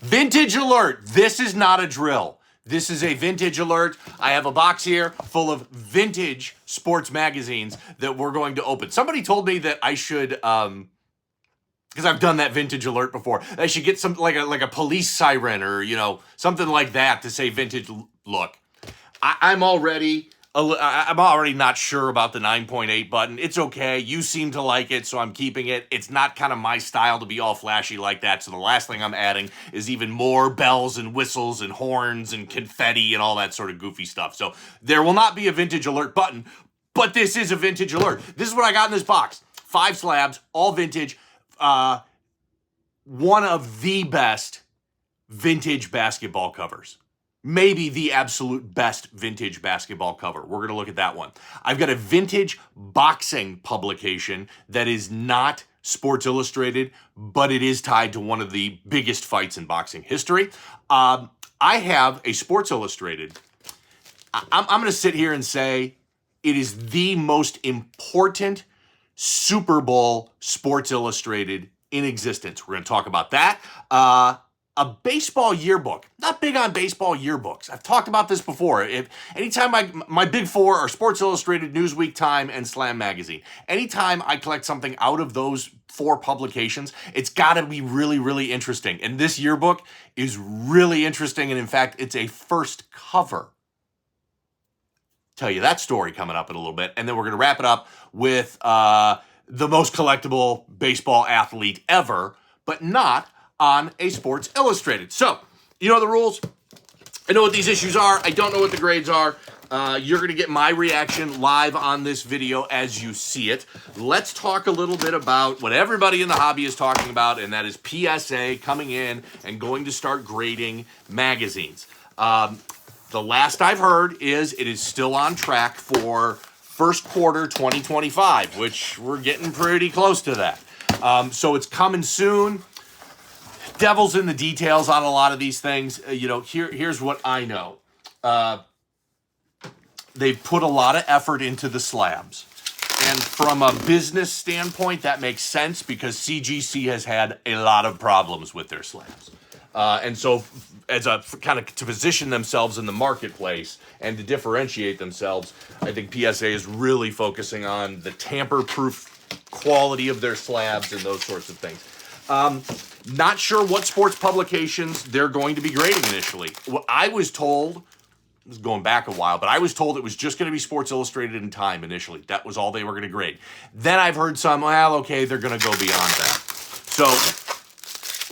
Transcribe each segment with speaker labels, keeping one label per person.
Speaker 1: Vintage alert. This is not a drill. This is a vintage alert. I have a box here full of vintage sports magazines that we're going to open. Somebody told me that I should, because I've done that vintage alert before, I should get some like a police siren or something like that to say vintage look. I'm already not sure about the 9.8 button. It's okay. You seem to like it, so I'm keeping it. It's not kind of my style to be all flashy like that, so the last thing I'm adding is even more bells and whistles and horns and confetti and all that sort of goofy stuff. So there will not be a vintage alert button, but this is a vintage alert. This is what I got in this box. 5 slabs, all vintage. One of the best vintage basketball covers. Maybe the absolute best vintage basketball cover. We're going to look at that one. I've got a vintage boxing publication that is not Sports Illustrated, but it is tied to one of the biggest fights in boxing history. I have a Sports Illustrated. I'm going to sit here and say it is the most important Super Bowl Sports Illustrated in existence. We're going to talk about that. A baseball yearbook. Not big on baseball yearbooks. I've talked about this before. Anytime my big four are Sports Illustrated, Newsweek, Time, and Slam Magazine. Anytime I collect something out of those 4 publications, it's got to be really, really interesting. And this yearbook is really interesting. And in fact, it's a first cover. Tell you that story coming up in a little bit. And then we're going to wrap it up with the most collectible baseball athlete ever, but not on a Sports Illustrated. So, you know the rules. I know what these issues are. I don't know what the grades are. You're going to get my reaction live on this video as you see it. Let's talk a little bit about what everybody in the hobby is talking about, and that is PSA coming in and going to start grading magazines. The last I've heard is it is still on track for first quarter 2025, which we're getting pretty close to that. So it's coming soon. Devil's in the details on a lot of these things. Here's what I know. They've put a lot of effort into the slabs. And from a business standpoint, that makes sense because CGC has had a lot of problems with their slabs. And so as a kind of to position themselves in the marketplace and to differentiate themselves, I think PSA is really focusing on the tamper-proof quality of their slabs and those sorts of things. Not sure what sports publications they're going to be grading initially. What I was told, this is going back a while, but I was told it was just going to be Sports Illustrated and Time initially. That was all they were going to grade. Then I've heard some, okay, they're going to go beyond that. So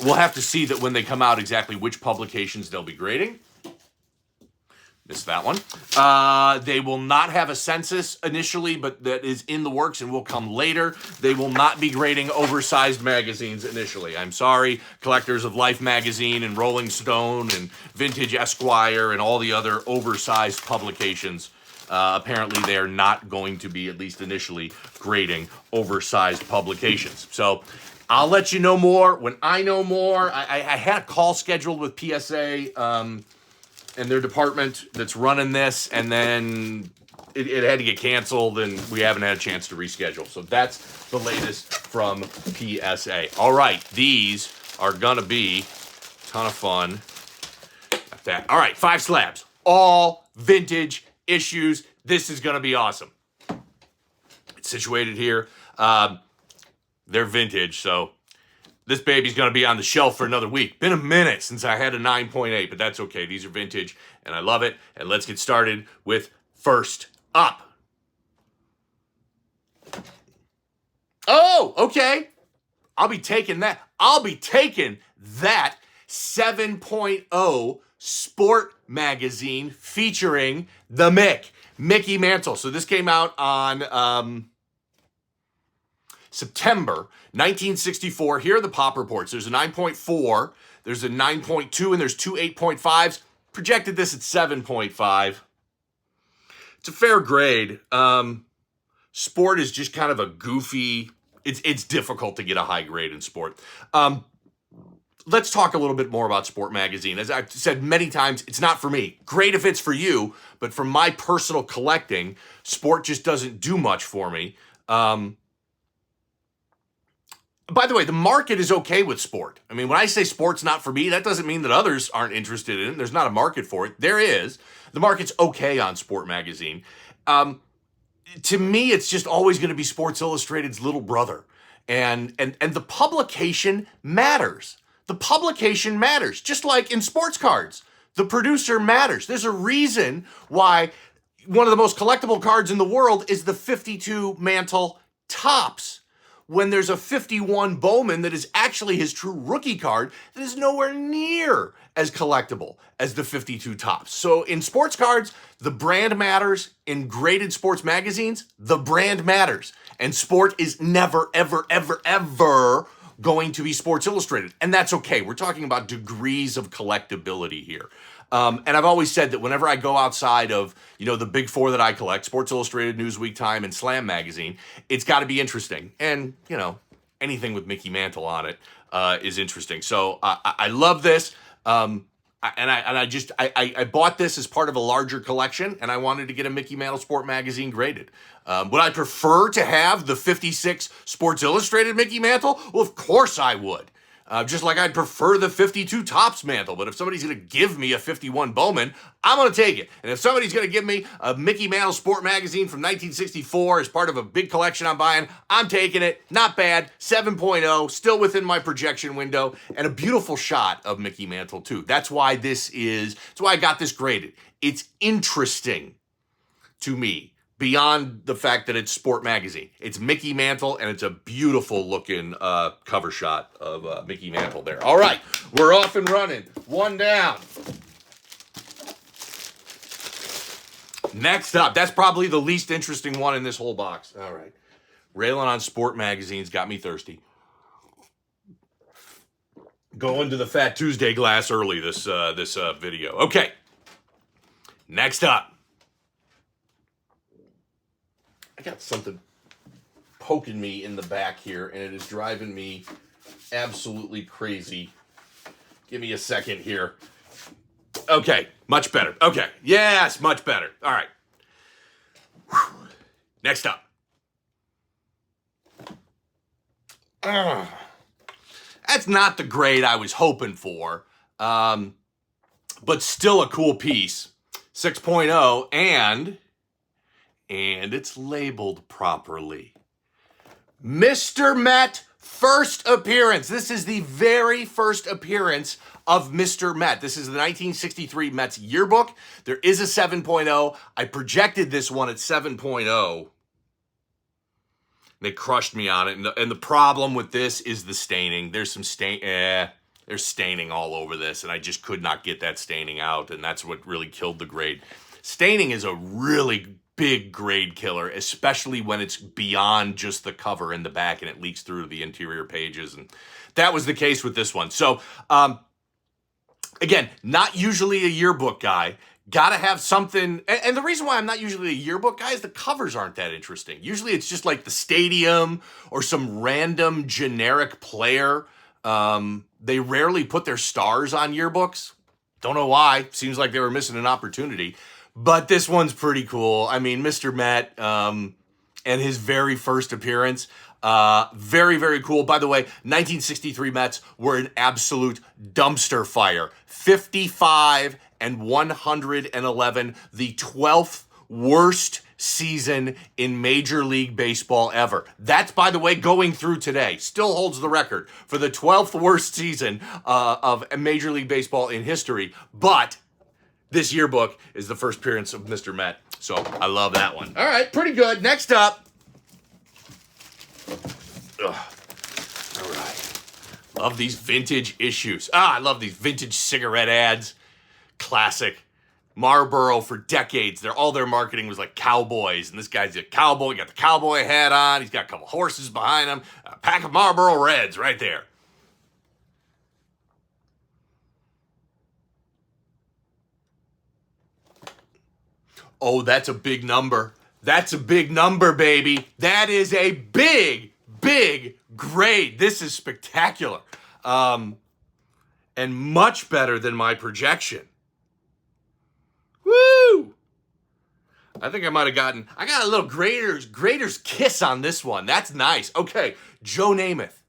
Speaker 1: we'll have to see that when they come out exactly which publications they'll be grading. Missed that one. They will not have a census initially, but that is in the works and will come later. They will not be grading oversized magazines initially. I'm sorry, collectors of Life magazine and Rolling Stone and Vintage Esquire and all the other oversized publications. Apparently, they are not going to be, at least initially, grading oversized publications. So I'll let you know more when I know more. I had a call scheduled with PSA and their department that's running this, and then it had to get canceled, and we haven't had a chance to reschedule. So that's the latest from PSA. All right, these are going to be a ton of fun. Got that. All right, 5 slabs. All vintage issues. This is going to be awesome. It's situated here. They're vintage, so this baby's going to be on the shelf for another week. Been a minute since I had a 9.8, but that's okay. These are vintage, and I love it. And let's get started with first up. Oh, okay. I'll be taking that. 7.0 Sport Magazine featuring the Mickey Mantle. So this came out on September 1964. Here are the pop reports. There's a 9.4, there's a 9.2, and there's 2 8.5s. Projected this at 7.5. It's a fair grade. Sport is just kind of a goofy, it's difficult to get a high grade in sport. Let's talk a little bit more about Sport Magazine. As I've said many times, it's not for me. Great if it's for you, but for my personal collecting, sport just doesn't do much for me. by the way, the market is okay with sport. I mean, when I say sport's not for me, that doesn't mean that others aren't interested in it. There's not a market for it. There is. The market's okay on Sport Magazine. To me, it's just always going to be Sports Illustrated's little brother. And the publication matters. The publication matters. Just like in sports cards, the producer matters. There's a reason why one of the most collectible cards in the world is the 52 Mantle Topps, when there's a 51 Bowman that is actually his true rookie card that is nowhere near as collectible as the 52 Topps. So in sports cards, the brand matters. In graded sports magazines, the brand matters. And sport is never, ever, ever, ever going to be Sports Illustrated. And that's okay. We're talking about degrees of collectability here. And I've always said that whenever I go outside of, the big four that I collect, Sports Illustrated, Newsweek, Time, and Slam Magazine, it's got to be interesting. And, anything with Mickey Mantle on it is interesting. So I love this. I bought this as part of a larger collection, and I wanted to get a Mickey Mantle Sport Magazine graded. Would I prefer to have the 56 Sports Illustrated Mickey Mantle? Well, of course I would. Just like I'd prefer the 52 Topps Mantle. But if somebody's going to give me a 51 Bowman, I'm going to take it. And if somebody's going to give me a Mickey Mantle Sport Magazine from 1964 as part of a big collection I'm buying, I'm taking it. Not bad. 7.0, still within my projection window. And a beautiful shot of Mickey Mantle, too. That's why that's why I got this graded. It's interesting to me. Beyond the fact that it's Sport Magazine. It's Mickey Mantle, and it's a beautiful looking cover shot of Mickey Mantle there. All right, we're off and running. One down. Next up, that's probably the least interesting one in this whole box. All right. Railing on Sport Magazine's got me thirsty. Going to the Fat Tuesday glass early this video. Okay. Next up. I got something poking me in the back here, and it is driving me absolutely crazy. Give me a second here. Okay, much better. Okay, yes, much better. All right. Whew. Next up. That's not the grade I was hoping for, but still a cool piece. 6.0, and it's labeled properly. Mr. Met first appearance. This is the very first appearance of Mr. Met. This is the 1963 Mets Yearbook. There is a 7.0. I projected this one at 7.0. They crushed me on it. And the problem with this is the staining. There's some there's staining all over this, and I just could not get that staining out, and that's what really killed the grade. Staining is a really big grade killer, especially when it's beyond just the cover and the back and it leaks through to the interior pages. And that was the case with this one. So, again, not usually a yearbook guy. Gotta have something. And the reason why I'm not usually a yearbook guy is the covers aren't that interesting. Usually it's just like the stadium or some random generic player. They rarely put their stars on yearbooks. Don't know why. Seems like they were missing an opportunity. But this one's pretty cool. I mean, Mr. Met and his very first appearance, very, very cool. By the way, 1963 Mets were an absolute dumpster fire. 55 and 111, the 12th worst season in Major League Baseball ever. That's, by the way, going through today. Still holds the record for the 12th worst season of Major League Baseball in history. But this yearbook is the first appearance of Mr. Met. So I love that one. All right, pretty good. Next up. Ugh. All right. Love these vintage issues. I love these vintage cigarette ads. Classic. Marlboro for decades. All their marketing was like cowboys. And this guy's a cowboy. He got the cowboy hat on. He's got a couple horses behind him. A pack of Marlboro Reds right there. Oh, that's a big number. That's a big number, baby. That is a big, big grade. This is spectacular. And much better than my projection. Woo! I think I got a little grader's kiss on this one. That's nice. Okay, Joe Namath.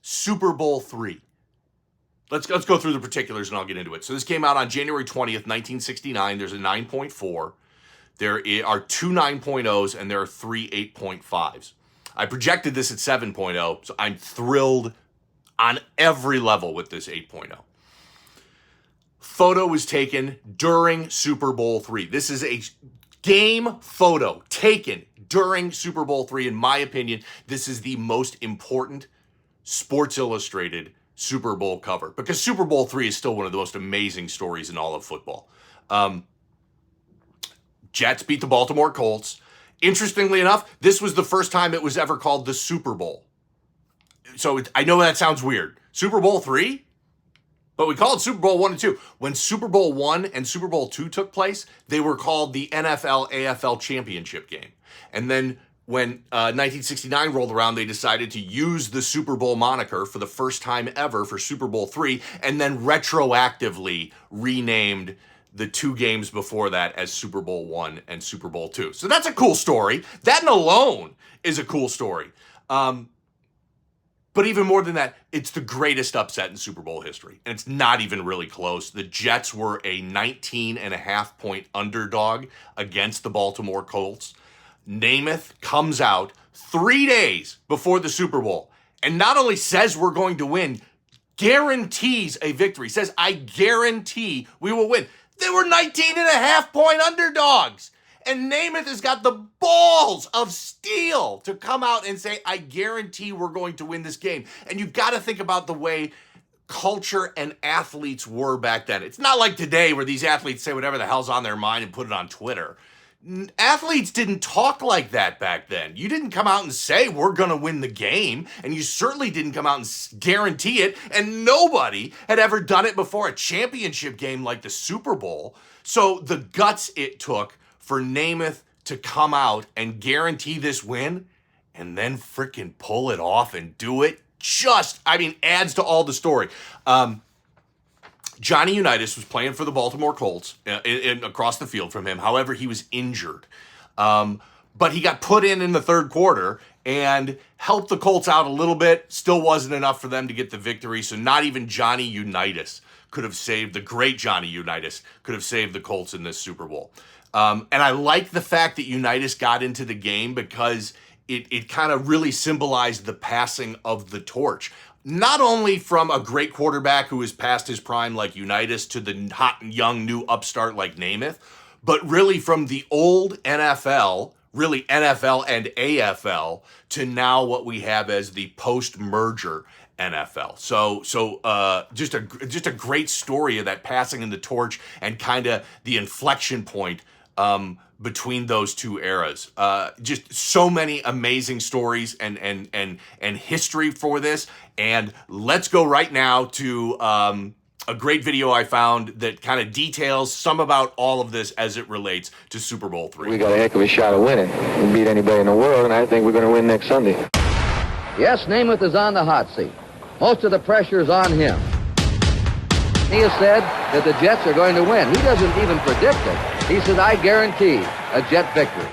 Speaker 1: Super Bowl III. Let's go through the particulars and I'll get into it. So this came out on January 20th, 1969. There's a 9.4. There are two 9.0s and there are three 8.5s. I projected this at 7.0, so I'm thrilled on every level with this 8.0. Photo was taken during Super Bowl III. This is a game photo taken during Super Bowl III. In my opinion, this is the most important Sports Illustrated Super Bowl cover because Super Bowl III is still one of the most amazing stories in all of football. Jets beat the Baltimore Colts. Interestingly enough, this was the first time it was ever called the Super Bowl. So I know that sounds weird. Super Bowl III? But we call it Super Bowl I and II. When Super Bowl I and Super Bowl II took place, they were called the NFL-AFL Championship game. And then when 1969 rolled around, they decided to use the Super Bowl moniker for the first time ever for Super Bowl III, and then retroactively renamed the two games before that as Super Bowl I and Super Bowl II. So that's a cool story. That alone is a cool story. But even more than that, it's the greatest upset in Super Bowl history. And it's not even really close. The Jets were a 19.5-point underdog against the Baltimore Colts. Namath comes out 3 days before the Super Bowl and not only says we're going to win, guarantees a victory. Says, I guarantee we will win. They were 19.5-point underdogs. And Namath has got the balls of steel to come out and say, I guarantee we're going to win this game. And you've got to think about the way culture and athletes were back then. It's not like today where these athletes say whatever the hell's on their mind and put it on Twitter. Athletes didn't talk like that back then. You didn't come out and say, we're going to win the game. And you certainly didn't come out and guarantee it. And nobody had ever done it before a championship game like the Super Bowl. So the guts it took for Namath to come out and guarantee this win and then freaking pull it off and do it adds to all the story. Johnny Unitas was playing for the Baltimore Colts across the field from him. However, he was injured. But he got put in the third quarter and helped the Colts out a little bit. Still wasn't enough for them to get the victory. So not even Johnny Unitas could have saved, the great Johnny Unitas could have saved the Colts in this Super Bowl. And I like the fact that Unitas got into the game because it kind of really symbolized the passing of the torch. Not only from a great quarterback who is past his prime like Unitas to the hot and young new upstart like Namath, but really from the old NFL, really NFL and AFL, to now what we have as the post-merger NFL. So just a great story of that passing in the torch and kind of the inflection point between those two eras. Just so many amazing stories and history for this. And let's go right now to a great video I found that kind of details some about all of this as it relates to Super Bowl III.
Speaker 2: We got a heck of a shot of winning. We can beat anybody in the world, and I think we're going to win next Sunday.
Speaker 3: Yes, Namath is on the hot seat. Most of the pressure is on him. He has said that the Jets are going to win. He doesn't even predict it. He said, I guarantee a Jet victory.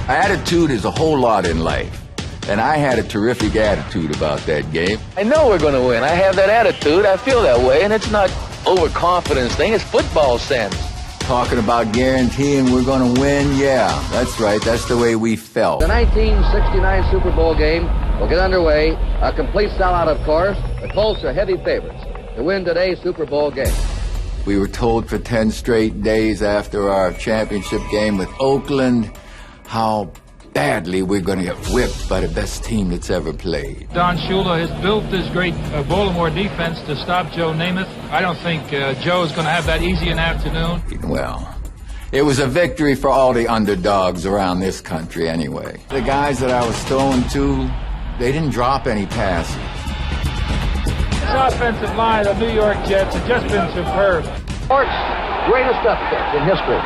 Speaker 4: Attitude is a whole lot in life. And I had a terrific attitude about that game.
Speaker 2: I know we're going to win. I have that attitude. I feel that way, and it's not overconfidence thing. It's football sense.
Speaker 4: Talking about guaranteeing we're going to win, yeah, that's right. That's the way we felt.
Speaker 3: The 1969 Super Bowl game will get underway. A complete sellout, of course. The Colts are heavy favorites to win today's Super Bowl game.
Speaker 4: We were told for 10 straight days after our championship game with Oakland how badly we're going to get whipped by the best team that's ever played.
Speaker 5: Don Shula has built this great Baltimore defense to stop Joe Namath. I don't think Joe is going to have that easy an afternoon.
Speaker 4: Well, it was a victory for all the underdogs around this country anyway. The guys that I was throwing to, they didn't drop any passes.
Speaker 5: This offensive line of New York Jets has just been superb.
Speaker 3: Sports' greatest upset in history.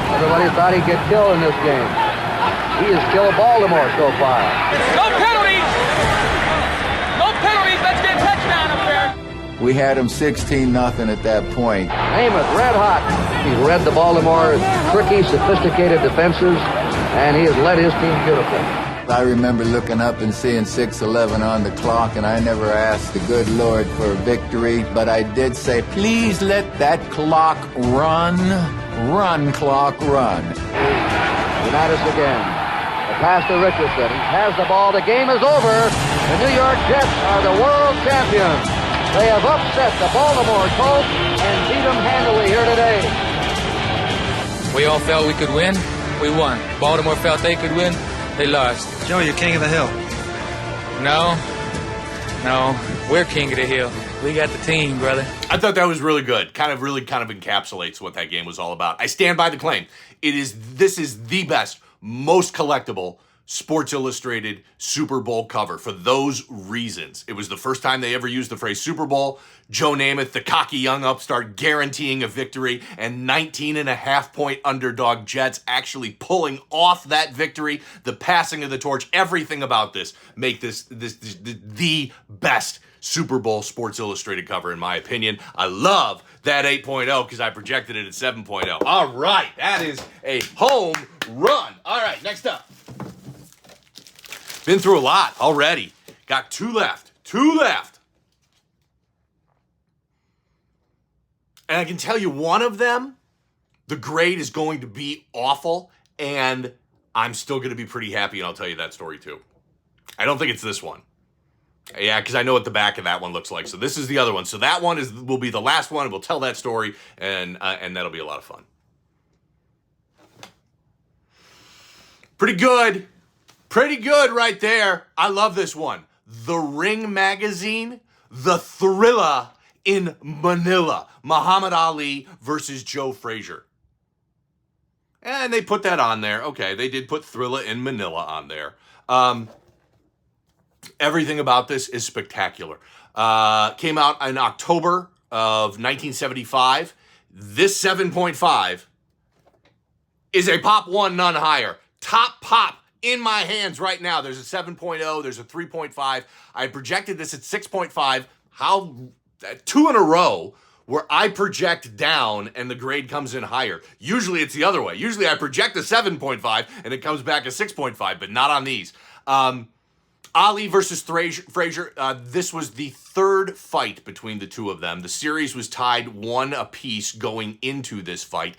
Speaker 3: Everybody thought he'd get killed in this game. He has killed Baltimore so far.
Speaker 6: No penalties! No penalties! Let's get a touchdown up there!
Speaker 4: We had them 16-0 at that point.
Speaker 3: Namath, red hot. He's read the Baltimore tricky, sophisticated defenses, and he has led his team beautifully.
Speaker 4: I remember looking up and seeing 6:11 on the clock, and I never asked the good Lord for a victory, but I did say, please let that clock run. Run, clock, run.
Speaker 3: Unitas again. The pass to Richardson. He has the ball. The game is over. The New York Jets are the world champions. They have upset the Baltimore Colts and beat them handily here today.
Speaker 7: We all felt we could win. We won. Baltimore felt they could win. They lost.
Speaker 8: Joe, you're king of the hill.
Speaker 7: No, we're king of the hill. We got the team, brother.
Speaker 1: I thought that was really good. Kind of encapsulates what that game was all about. I stand by the claim. This is the best, most collectible Sports Illustrated Super Bowl cover for those reasons. It was the first time they ever used the phrase Super Bowl. Joe Namath, the cocky young upstart, guaranteeing a victory, and 19.5-point underdog Jets actually pulling off that victory. The passing of the torch, everything about this make this the best Super Bowl Sports Illustrated cover, in my opinion. I love that 8.0 because I projected it at 7.0. All right, that is a home run. All right, next up. Been through a lot already. Got two left. And I can tell you one of them, the grade is going to be awful, and I'm still going to be pretty happy, and I'll tell you that story too. I don't think it's this one. Yeah, because I know what the back of that one looks like. So this is the other one. So that one will be the last one. We'll tell that story, and that'll be a lot of fun. Pretty good right there. I love this one. The Ring Magazine, The Thriller in Manila. Muhammad Ali versus Joe Frazier. And they put that on there. Okay, they did put Thriller in Manila on there. Everything about this is spectacular. Came out in October of 1975. This 7.5 is a pop one, none higher. Top pop in my hands right now. There's a 7.0. There's a 3.5. I projected this at 6.5. How? 2 in a row where I project down and the grade comes in higher. Usually it's the other way. Usually I project a 7.5 and it comes back a 6.5, but not on these. Ali versus Frazier. This was the third fight between the two of them. The series was tied 1 apiece going into this fight.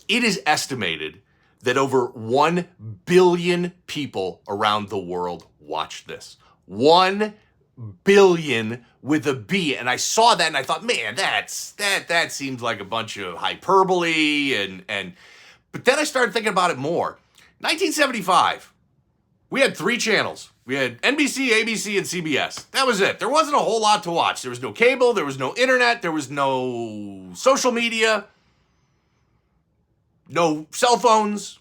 Speaker 1: It is estimated that over 1 billion people around the world watched this. 1 billion with a B. And I saw that and I thought, man, that seems like a bunch of hyperbole and but then I started thinking about it more. 1975, we had 3 channels. We had NBC, ABC, and CBS. That was it. There wasn't a whole lot to watch. There was no cable, there was no internet, there was no social media, no cell phones.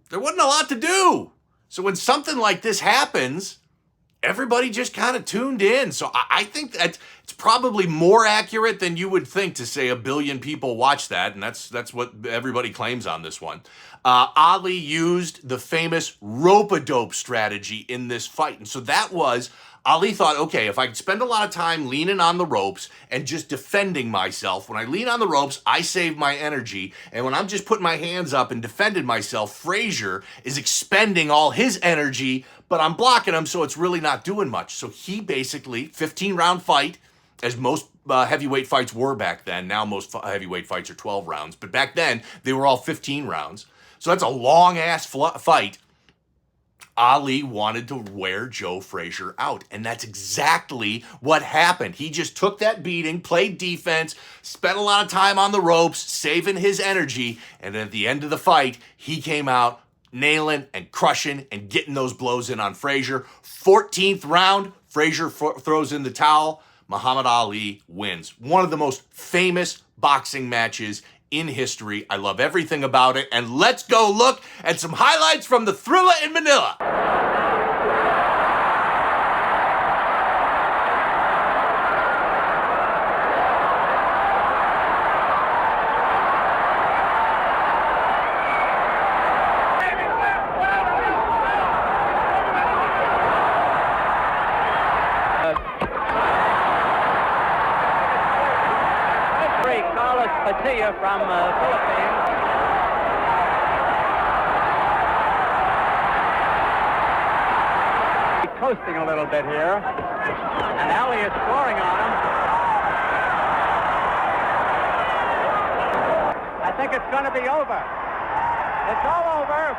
Speaker 1: There wasn't a lot to do. So when something like this happens, everybody just kind of tuned in. So I think that it's probably more accurate than you would think to say 1 billion people watch that, and that's what everybody claims on this one. Ali used the famous rope-a-dope strategy in this fight, and so that was, Ali thought, okay, if I could spend a lot of time leaning on the ropes and just defending myself, when I lean on the ropes, I save my energy, and when I'm just putting my hands up and defending myself, Frazier is expending all his energy, but I'm blocking him, so it's really not doing much. So he basically, 15-round fight, as most heavyweight fights were back then. Now most heavyweight fights are 12 rounds, but back then they were all 15 rounds. So that's a long-ass fight. Ali wanted to wear Joe Frazier out, and that's exactly what happened. He just took that beating, played defense, spent a lot of time on the ropes, saving his energy, and at the end of the fight, he came out nailing and crushing and getting those blows in on Frazier. 14th round, Frazier throws in the towel. Muhammad Ali wins. One of the most famous boxing matches in history. I love everything about it. And let's go look at some highlights from the Thriller in Manila.
Speaker 9: From Philippines.
Speaker 8: coasting a little bit here. And Ali is scoring on him. I think it's going to be over. It's all over.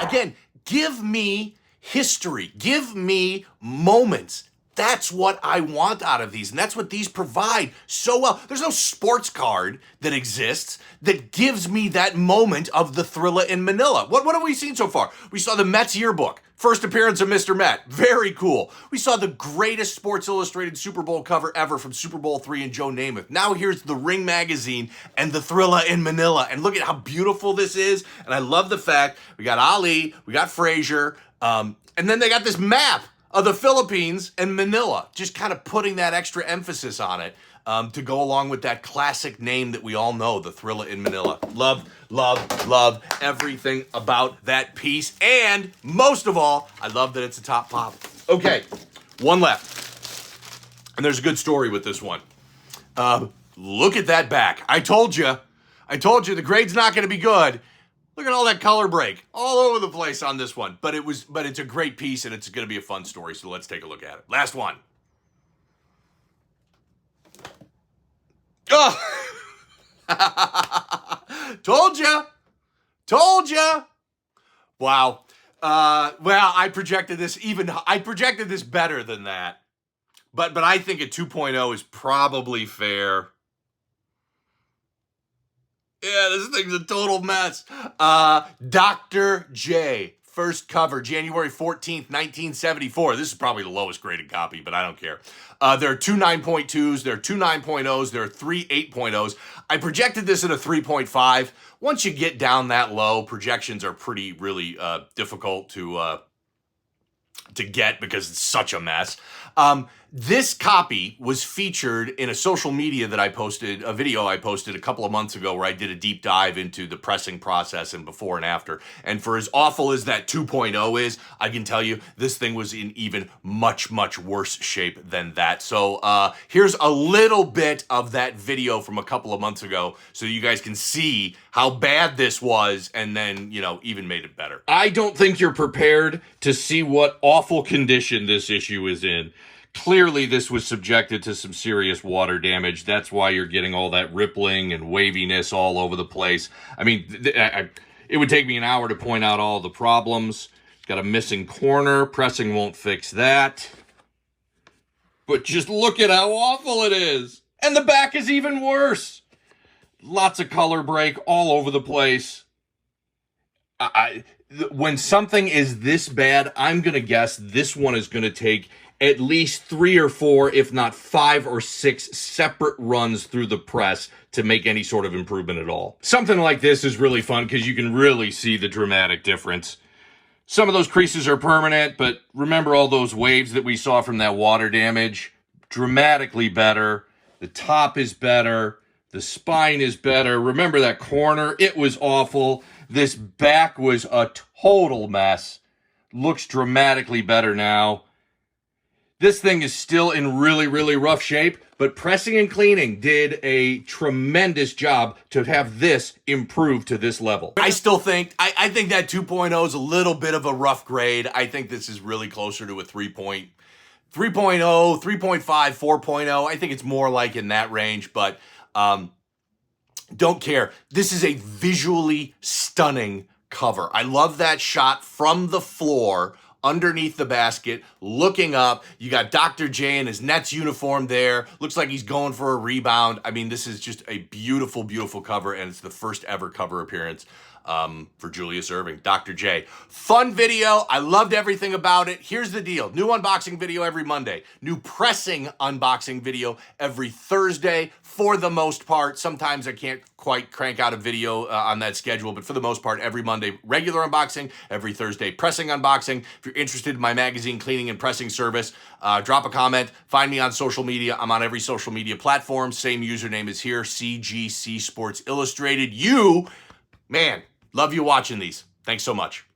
Speaker 1: Again, give me history. Give me moments. That's what I want out of these, and that's what these provide so well. There's no sports card that exists that gives me that moment of the Thrilla in Manila. What have we seen so far? We saw the Mets Yearbook. First appearance of Mr. Met. Very cool. We saw the greatest Sports Illustrated Super Bowl cover ever from Super Bowl III and Joe Namath. Now here's the Ring magazine and the Thrilla in Manila. And look at how beautiful this is. And I love the fact we got Ali, we got Frazier, and then they got this map of the Philippines and Manila, just kind of putting that extra emphasis on it to go along with that classic name that we all know, the Thrilla in Manila. Love, love, love everything about that piece. And most of all, I love that it's a top pop. Okay, one left. And there's a good story with this one. Look at that back. I told you the grade's not going to be good. Look at all that color break all over the place on this one. But it's a great piece and it's going to be a fun story. So let's take a look at it. Last one. Oh, told you. Wow. Well, I projected this better than that. But I think a 2.0 is probably fair. Yeah, this thing's a total mess. Dr. J, first cover, January 14th, 1974. This is probably the lowest graded copy, but I don't care. There are two 9.2s, there are two 9.0s, there are three 8.0s. I projected this at a 3.5. Once you get down that low, projections are really difficult to get because it's such a mess. This copy was featured in a social media that I posted, a video I posted a couple of months ago where I did a deep dive into the pressing process and before and after. And for as awful as that 2.0 is, I can tell you this thing was in even much, much worse shape than that. So here's a little bit of that video from a couple of months ago so you guys can see how bad this was and then, even made it better. I don't think you're prepared to see what awful condition this issue is in. Clearly, this was subjected to some serious water damage. That's why you're getting all that rippling and waviness all over the place. I mean, it would take me an hour to point out all the problems. Got a missing corner. Pressing won't fix that. But just look at how awful it is. And the back is even worse. Lots of color break all over the place. When something is this bad, I'm going to guess this one is going to take at least 3 or 4, if not 5 or 6 separate runs through the press to make any sort of improvement at all. Something like this is really fun because you can really see the dramatic difference. Some of those creases are permanent, but remember all those waves that we saw from that water damage? Dramatically better. The top is better. The spine is better. Remember that corner? It was awful. This back was a total mess. Looks dramatically better now. This thing is still in really, really rough shape, but Pressing and Cleaning did a tremendous job to have this improve to this level. I still think, I think that 2.0 is a little bit of a rough grade. I think this is really closer to a 3.0, 3.5, 4.0. I think it's more like in that range, but don't care. This is a visually stunning cover. I love that shot from the floor underneath the basket, looking up. You got Dr. J in his Nets uniform there. Looks like he's going for a rebound. I mean, this is just a beautiful, beautiful cover, and it's the first ever cover appearance for Julius Erving, Dr. J. Fun video. I loved everything about it. Here's the deal. New unboxing video every Monday. New pressing unboxing video every Thursday for the most part. Sometimes I can't quite crank out a video on that schedule, but for the most part, every Monday, regular unboxing, every Thursday, pressing unboxing. If you're interested in my magazine cleaning and pressing service, drop a comment. Find me on social media. I'm on every social media platform. Same username is here, CGC Sports Illustrated. Man, love you watching these. Thanks so much.